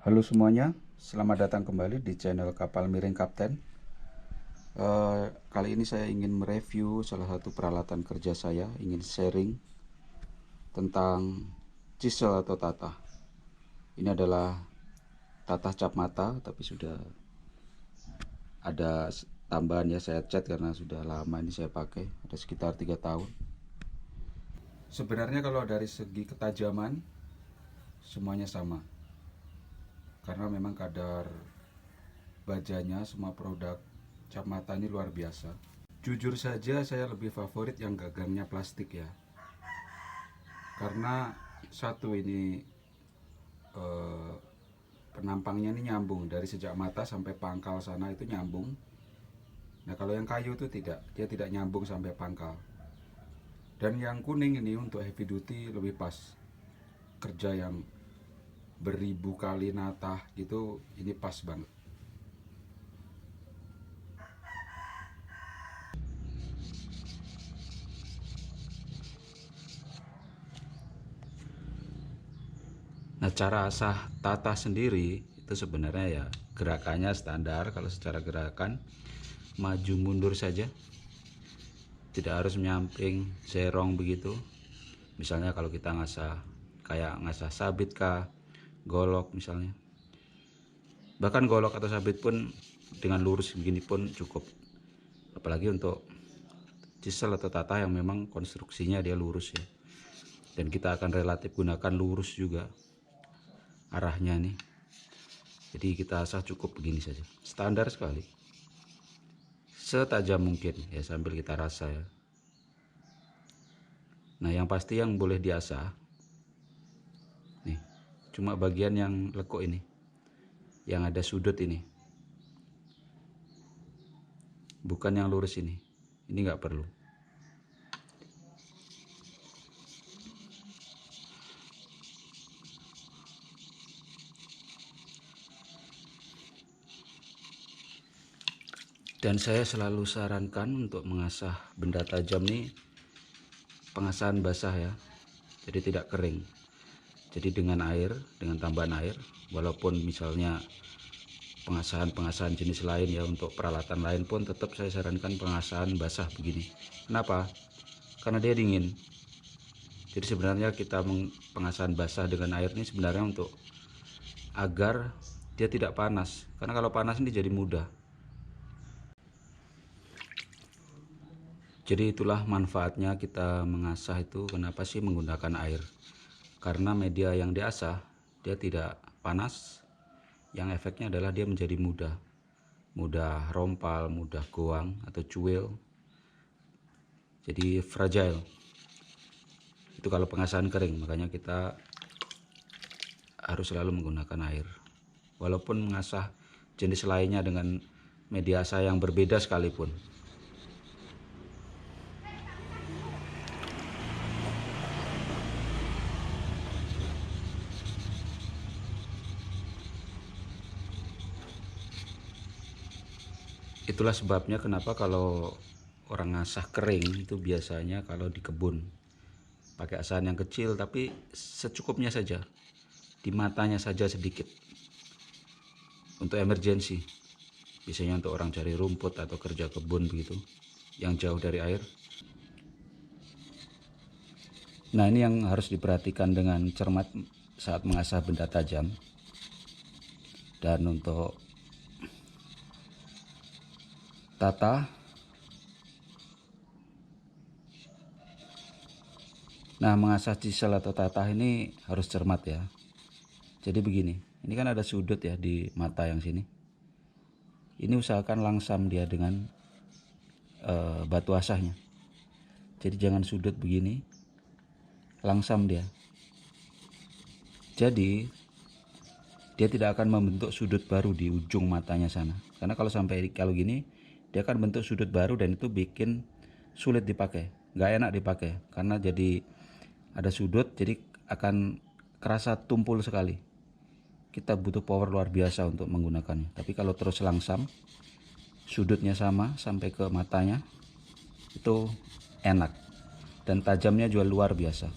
Halo semuanya, selamat datang kembali di channel Kapal Miring Kapten. Kali ini saya ingin mereview salah satu peralatan kerja saya, ingin sharing tentang chisel atau tatah. Ini adalah tatah cap mata, tapi sudah ada tambahan ya, saya cat karena sudah lama ini saya pakai, ada sekitar 3 tahun. Sebenarnya kalau dari segi ketajaman semuanya sama, karena memang kadar bajanya semua produk cap mata ini luar biasa. Jujur saja saya lebih favorit yang gagangnya plastik ya, karena satu ini eh, penampangnya ini nyambung dari sejak mata sampai pangkal sana itu nyambung. Nah kalau yang kayu itu tidak, dia tidak nyambung sampai pangkal. Dan yang kuning ini untuk heavy duty lebih pas, kerja yang beribu kali natah gitu, ini pas banget. Nah, cara asah tatah sendiri itu sebenarnya ya gerakannya standar. Kalau secara gerakan maju mundur saja, tidak harus menyamping serong begitu. Misalnya kalau kita ngasah kayak ngasah sabit kah, golok misalnya, bahkan golok atau sabit pun dengan lurus begini pun cukup, apalagi untuk chisel atau tatah yang memang konstruksinya dia lurus ya, dan kita akan relatif gunakan lurus juga arahnya nih. Jadi kita asah cukup begini saja, standar sekali, setajam mungkin ya, sambil kita rasa ya. Nah yang pasti yang boleh diasah nih cuma bagian yang lekuk ini, yang ada sudut ini, bukan yang lurus ini nggak perlu. Dan saya selalu sarankan untuk mengasah benda tajam nih pengasahan basah ya, jadi tidak kering. Jadi dengan air, dengan tambahan air, walaupun misalnya pengasahan jenis lain ya, untuk peralatan lain pun tetap saya sarankan pengasahan basah begini. Kenapa? Karena dia dingin. Jadi sebenarnya kita pengasahan basah dengan air ini sebenarnya untuk agar dia tidak panas, karena kalau panas ini jadi mudah. Jadi itulah manfaatnya kita mengasah itu. Kenapa sih menggunakan air? Karena media yang diasah dia tidak panas, yang efeknya adalah dia menjadi mudah rompal, mudah goang atau cuil, jadi fragile. Itu kalau pengasahan kering, makanya kita harus selalu menggunakan air. Walaupun mengasah jenis lainnya dengan media asah yang berbeda sekalipun. Itulah sebabnya kenapa kalau orang ngasah kering itu biasanya kalau di kebun pakai asahan yang kecil, tapi secukupnya saja, di matanya saja sedikit, untuk emergensi. Biasanya untuk orang cari rumput atau kerja kebun begitu, yang jauh dari air. Nah ini yang harus diperhatikan dengan cermat saat mengasah benda tajam. Dan untuk tata, nah mengasah chisel atau tatah ini harus cermat ya. Jadi begini, ini kan ada sudut ya di mata yang sini. Ini usahakan langsam dia dengan batu asahnya. Jadi jangan sudut begini, langsam dia. Jadi dia tidak akan membentuk sudut baru di ujung matanya sana. Karena kalau sampai kalau gini, dia akan bentuk sudut baru dan itu bikin sulit dipakai, nggak enak dipakai, karena jadi ada sudut, jadi akan kerasa tumpul sekali. Kita butuh power luar biasa untuk menggunakannya. Tapi kalau terus langsam, sudutnya sama sampai ke matanya, itu enak dan tajamnya juga luar biasa.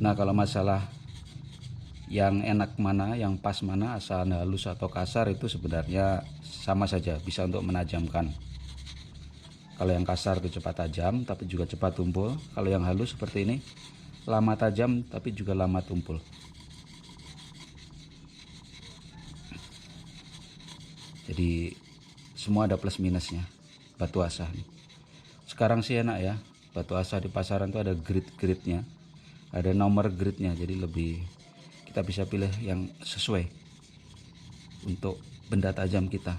Nah, kalau masalah yang enak mana, yang pas mana, asal halus atau kasar, itu sebenarnya sama saja, bisa untuk menajamkan. Kalau yang kasar itu cepat tajam tapi juga cepat tumpul. Kalau yang halus seperti ini, lama tajam tapi juga lama tumpul. Jadi semua ada plus minusnya batu asah nih. Sekarang sih enak ya, batu asah di pasaran tuh ada grid-gridnya, ada nomor gridnya, jadi lebih kita bisa pilih yang sesuai untuk benda tajam kita.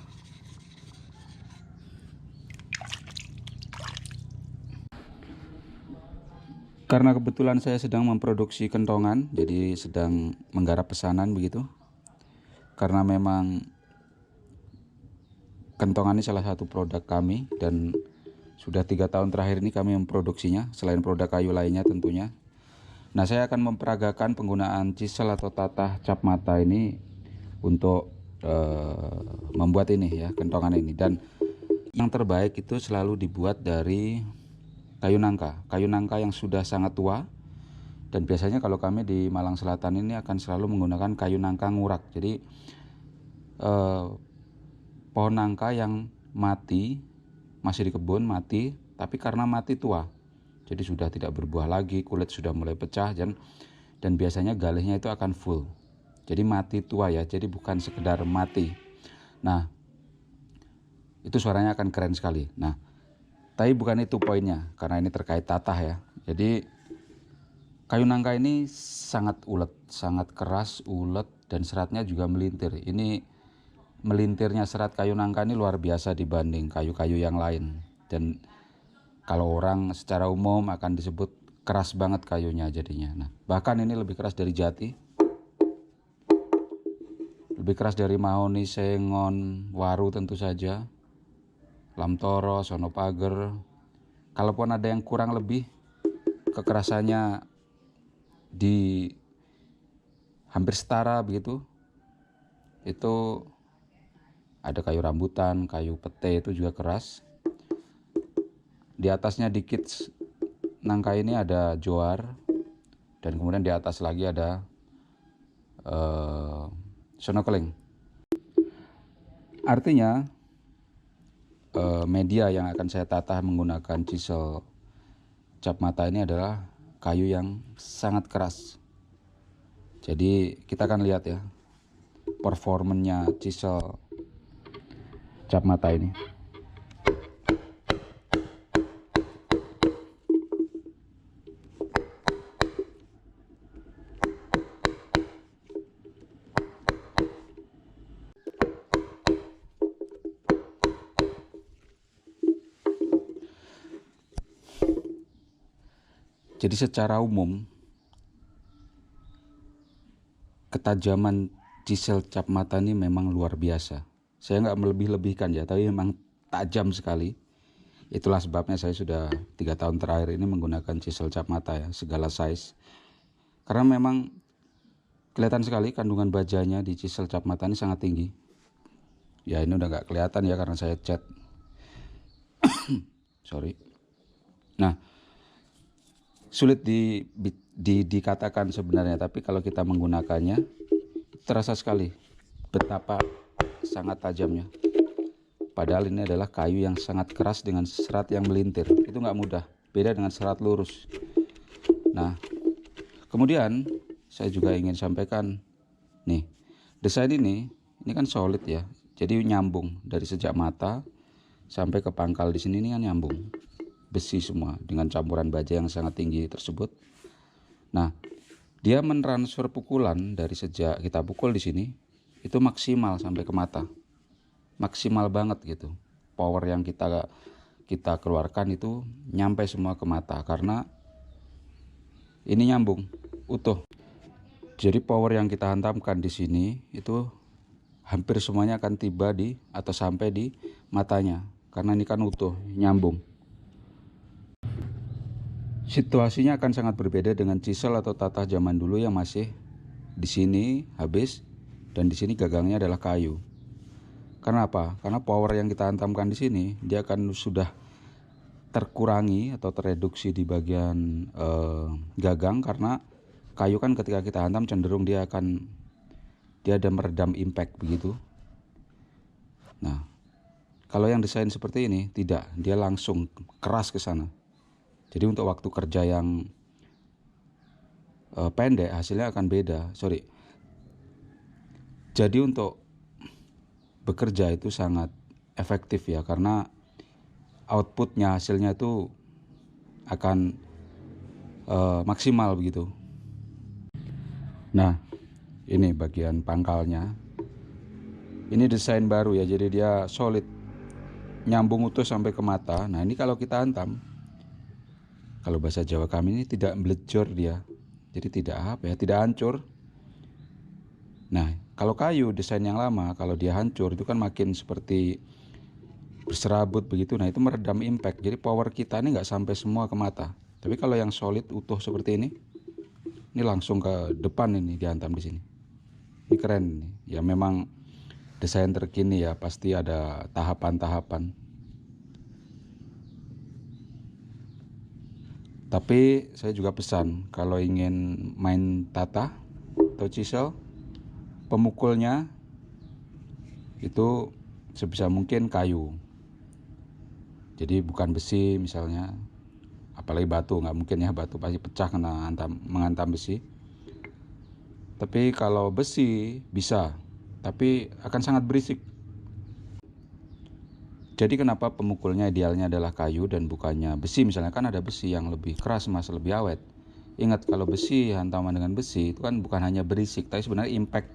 Karena kebetulan saya sedang memproduksi kentongan, jadi sedang menggarap pesanan begitu. Karena memang kentongan ini salah satu produk kami dan sudah 3 tahun terakhir ini kami memproduksinya, selain produk kayu lainnya tentunya. Nah, saya akan memperagakan penggunaan chisel atau tatah cap mata ini untuk membuat ini ya, kentongan ini. Dan yang terbaik itu selalu dibuat dari kayu nangka yang sudah sangat tua. Dan biasanya kalau kami di Malang Selatan ini akan selalu menggunakan kayu nangka ngurak. Jadi pohon nangka yang mati, masih di kebun mati, tapi karena mati tua, jadi sudah tidak berbuah lagi, kulit sudah mulai pecah, dan biasanya galihnya itu akan full. Jadi mati tua ya, jadi bukan sekedar mati. Nah, itu suaranya akan keren sekali. Nah, tapi bukan itu poinnya, karena ini terkait tatah ya. Jadi kayu nangka ini sangat ulet, sangat keras, ulet, dan seratnya juga melintir. Ini melintirnya serat kayu nangka ini luar biasa dibanding kayu-kayu yang lain. Dan kalau orang secara umum akan disebut keras banget kayunya jadinya. Nah, bahkan ini lebih keras dari jati, lebih keras dari mahoni, sengon, waru tentu saja, lamtoro, sonopager. Kalaupun ada yang kurang lebih kekerasannya di hampir setara begitu, itu ada kayu rambutan, kayu pete itu juga keras. Di atasnya dikit nangka ini ada joar, dan kemudian di atas lagi ada sonokeling. Artinya media yang akan saya tatah menggunakan chisel cap mata ini adalah kayu yang sangat keras. Jadi kita akan lihat ya performanya chisel cap mata ini. Jadi secara umum ketajaman chisel cap mata ini memang luar biasa. Saya nggak melebih-lebihkan ya, tapi memang tajam sekali. Itulah sebabnya saya sudah 3 tahun terakhir ini menggunakan chisel cap mata ya, segala size. Karena memang kelihatan sekali kandungan bajanya di chisel cap mata ini sangat tinggi. Ya ini udah nggak kelihatan ya karena saya cat. Sorry. Nah, sulit dikatakan sebenarnya, tapi kalau kita menggunakannya terasa sekali betapa sangat tajamnya. Padahal ini adalah kayu yang sangat keras dengan serat yang melintir. Itu nggak mudah, beda dengan serat lurus. Nah, kemudian saya juga ingin sampaikan nih, desain ini kan solid ya. Jadi nyambung dari sejak mata sampai ke pangkal di sini, ini kan nyambung. Besi semua dengan campuran baja yang sangat tinggi tersebut. Nah, dia mentransfer pukulan dari sejak kita pukul di sini itu maksimal sampai ke mata. Maksimal banget gitu. Power yang kita keluarkan itu nyampe semua ke mata karena ini nyambung utuh. Jadi power yang kita hantamkan di sini itu hampir semuanya akan tiba di atau sampai di matanya karena ini kan utuh, nyambung. Situasinya akan sangat berbeda dengan chisel atau tatah zaman dulu yang masih di sini habis dan di sini gagangnya adalah kayu. Karena apa? Karena power yang kita hantamkan di sini dia akan sudah terkurangi atau tereduksi di bagian gagang karena kayu kan ketika kita hantam cenderung dia ada meredam impact begitu. Nah, kalau yang desain seperti ini tidak, dia langsung keras ke sana. Jadi untuk waktu kerja yang pendek hasilnya akan beda. Jadi untuk bekerja itu sangat efektif ya, karena outputnya, hasilnya itu akan maksimal begitu. Nah, ini bagian pangkalnya. Ini desain baru ya, jadi dia solid, nyambung utuh sampai ke mata. Nah, ini kalau kita hantam, kalau bahasa Jawa kami ini tidak melecor dia. Jadi tidak hancur. Nah, kalau kayu desain yang lama, kalau dia hancur itu kan makin seperti berserabut begitu. Nah, itu meredam impact. Jadi power kita ini nggak sampai semua ke mata. Tapi kalau yang solid utuh seperti ini langsung ke depan, ini dihantam di sini. Ini keren nih. Ya memang desain terkini ya, pasti ada tahapan-tahapan. Tapi saya juga pesan, kalau ingin main tata atau chisel, pemukulnya itu sebisa mungkin kayu. Jadi bukan besi misalnya, apalagi batu, nggak mungkin ya, batu pasti pecah kena menghantam besi. Tapi kalau besi bisa, tapi akan sangat berisik. Jadi kenapa pemukulnya idealnya adalah kayu dan bukannya besi. Misalnya kan ada besi yang lebih keras mas, lebih awet. Ingat, kalau besi, hantaman dengan besi itu kan bukan hanya berisik, tapi sebenarnya impact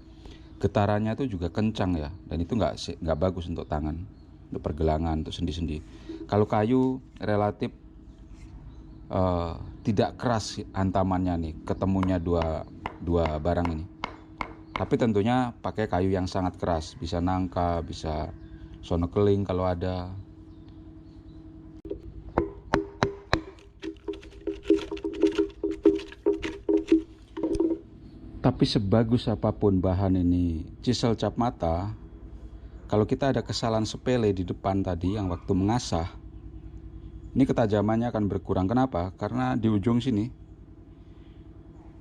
getarannya itu juga kencang ya. Dan itu nggak bagus untuk tangan, untuk pergelangan, untuk sendi-sendi. Kalau kayu relatif tidak keras hantamannya nih, ketemunya dua barang ini. Tapi tentunya pakai kayu yang sangat keras, bisa nangka, bisa sonokeling kalau ada. Tapi sebagus apapun bahan ini chisel cap mata, kalau kita ada kesalahan sepele di depan tadi yang waktu mengasah, ini ketajamannya akan berkurang. Kenapa? Karena di ujung sini,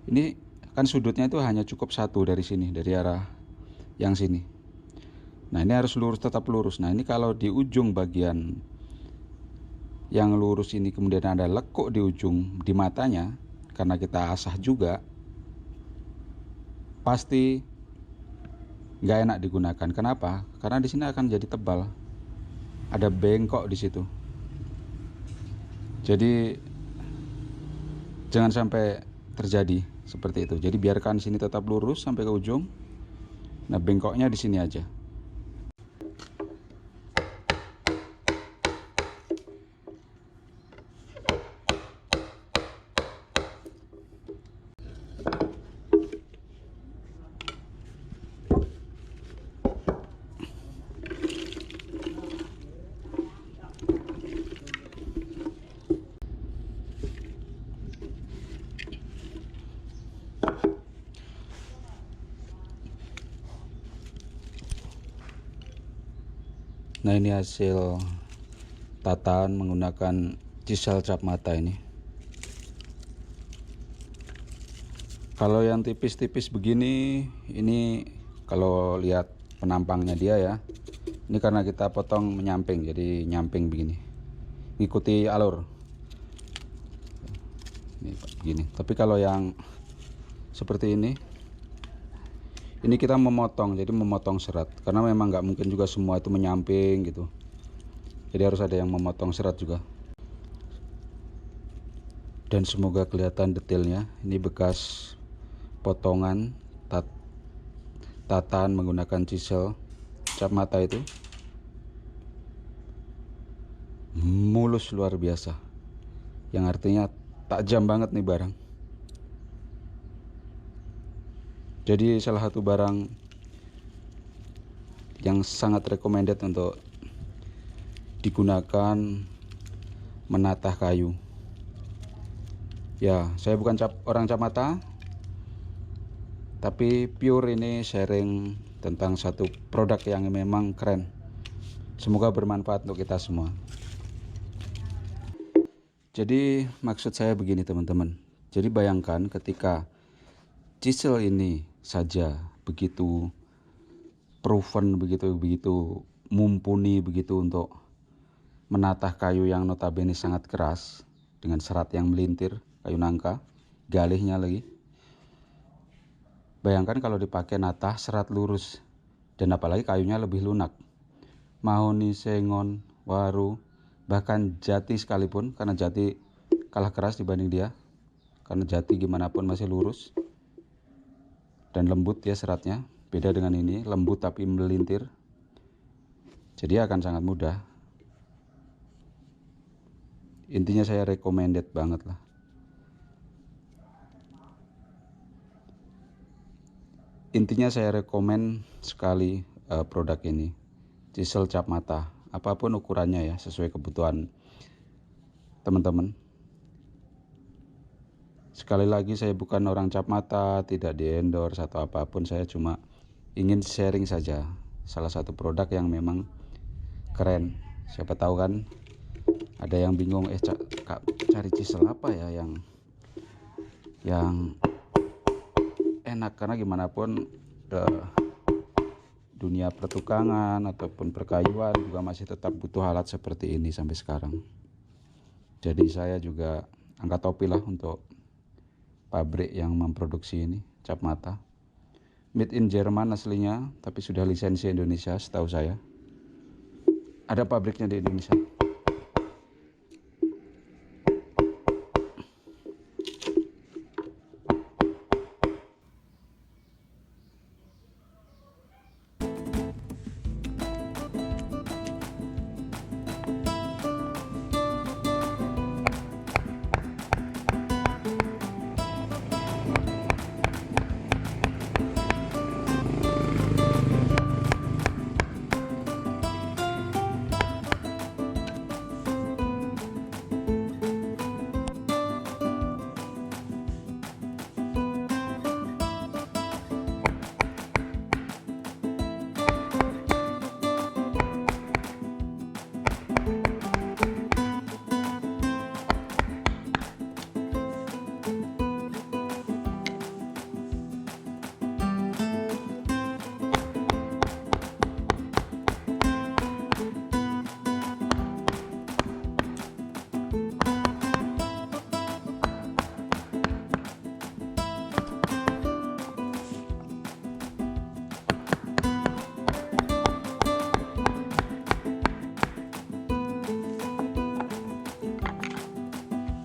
ini kan sudutnya itu hanya cukup satu dari sini, dari arah yang sini. Nah, ini harus lurus, tetap lurus. Nah, ini kalau di ujung bagian yang lurus ini kemudian ada lekuk di ujung, di matanya, karena kita asah juga, pasti nggak enak digunakan. Kenapa? Karena di sini akan jadi tebal, ada bengkok di situ. Jadi jangan sampai terjadi seperti itu. Jadi biarkan di sini tetap lurus sampai ke ujung. Nah, bengkoknya di sini aja. Nah, ini hasil tataan menggunakan chisel cap mata ini. Kalau yang tipis-tipis begini, ini kalau lihat penampangnya dia ya, ini karena kita potong menyamping, jadi nyamping begini, ngikuti alur ini begini. Tapi kalau yang seperti ini kita memotong, jadi memotong serat, karena memang nggak mungkin juga semua itu menyamping gitu. Jadi harus ada yang memotong serat juga. Dan semoga kelihatan detailnya. Ini bekas potongan tataan menggunakan chisel cap mata itu. Mulus luar biasa, yang artinya tajam banget nih barang. Jadi salah satu barang yang sangat recommended untuk digunakan menatah kayu. Ya, saya bukan orang cap mata, tapi pure ini sharing tentang satu produk yang memang keren. Semoga bermanfaat untuk kita semua. Jadi maksud saya begini teman-teman. Jadi bayangkan ketika chisel ini saja begitu proven, begitu mumpuni begitu untuk menatah kayu yang notabene sangat keras dengan serat yang melintir, kayu nangka, galihnya lagi. Bayangkan kalau dipakai natah serat lurus, dan apalagi kayunya lebih lunak. Mahoni, sengon, waru, bahkan jati sekalipun, karena jati kalah keras dibanding dia, karena jati gimana pun masih lurus dan lembut ya seratnya. Beda dengan ini, lembut tapi melintir, jadi akan sangat mudah. Intinya saya recommended banget lah. Intinya saya rekomen sekali produk ini, chisel cap mata, apapun ukurannya ya, sesuai kebutuhan teman-teman. Sekali lagi, saya bukan orang cap mata, tidak di-endorse atau apapun, saya cuma ingin sharing saja salah satu produk yang memang keren. Siapa tahu kan ada yang bingung, Kak, cari chisel apa ya yang enak, karena gimana pun dunia pertukangan ataupun perkayuan juga masih tetap butuh alat seperti ini sampai sekarang. Jadi saya juga angkat topi lah untuk pabrik yang memproduksi ini, cap mata. Made in Jerman aslinya, tapi sudah lisensi Indonesia setahu saya. Ada pabriknya di Indonesia.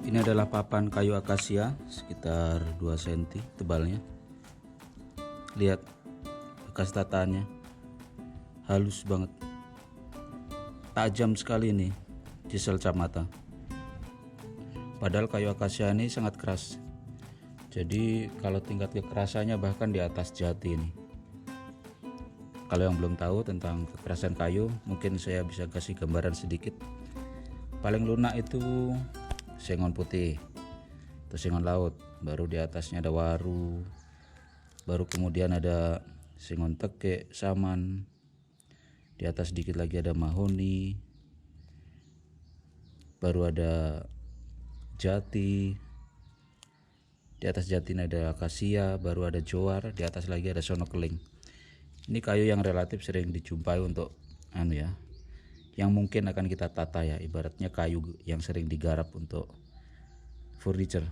Ini adalah papan kayu akasia sekitar 2 cm tebalnya. Lihat bekas tataannya, halus banget, tajam sekali ini chisel cap mata. Padahal kayu akasia ini sangat keras, jadi kalau tingkat kekerasannya bahkan di atas jati ini. Kalau yang belum tahu tentang kekerasan kayu, mungkin saya bisa kasih gambaran sedikit. Paling lunak itu sengon putih atau sengon laut, baru di atasnya ada waru, baru kemudian ada sengon tekek, saman, di atas sedikit lagi ada mahoni, baru ada jati, di atas jati ada akasia, baru ada jowar, di atas lagi ada sono keling. Ini kayu yang relatif sering dijumpai untuk yang mungkin akan kita tata ya, ibaratnya kayu yang sering digarap untuk furniture.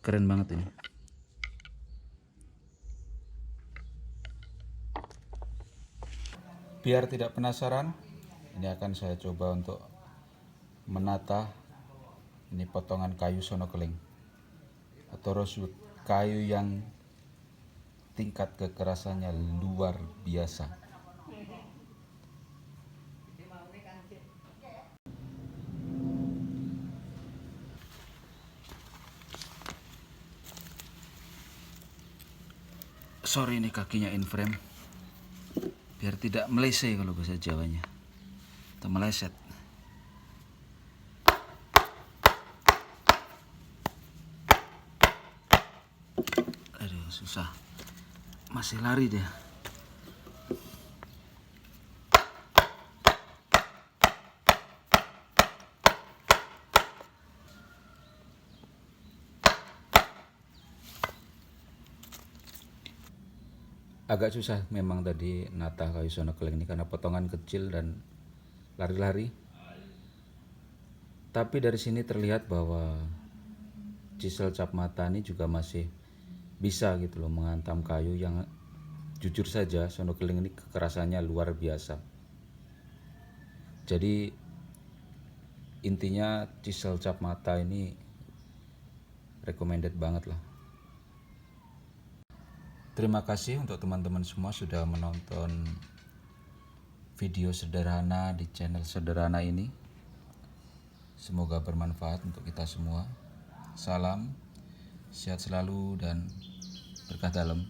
Keren banget ini. Biar tidak penasaran, ini akan saya coba untuk menata ini potongan kayu sono keling atau rosewood, kayu yang tingkat kekerasannya luar biasa. Sorry ini kakinya in frame, biar tidak melese kalau bahasa Jawanya, atau meleset. Aduh susah, masih lari dia. agak susah memang tadi nata kayu sonokeling ini karena potongan kecil dan lari-lari. Tapi dari sini terlihat bahwa chisel cap mata ini juga masih bisa gitu loh menghantam kayu yang jujur saja sonokeling ini kekerasannya luar biasa. Jadi intinya chisel cap mata ini recommended banget lah. Terima kasih untuk teman-teman semua sudah menonton video sederhana di channel sederhana ini. Semoga bermanfaat untuk kita semua. Salam, sehat selalu dan berkah dalam.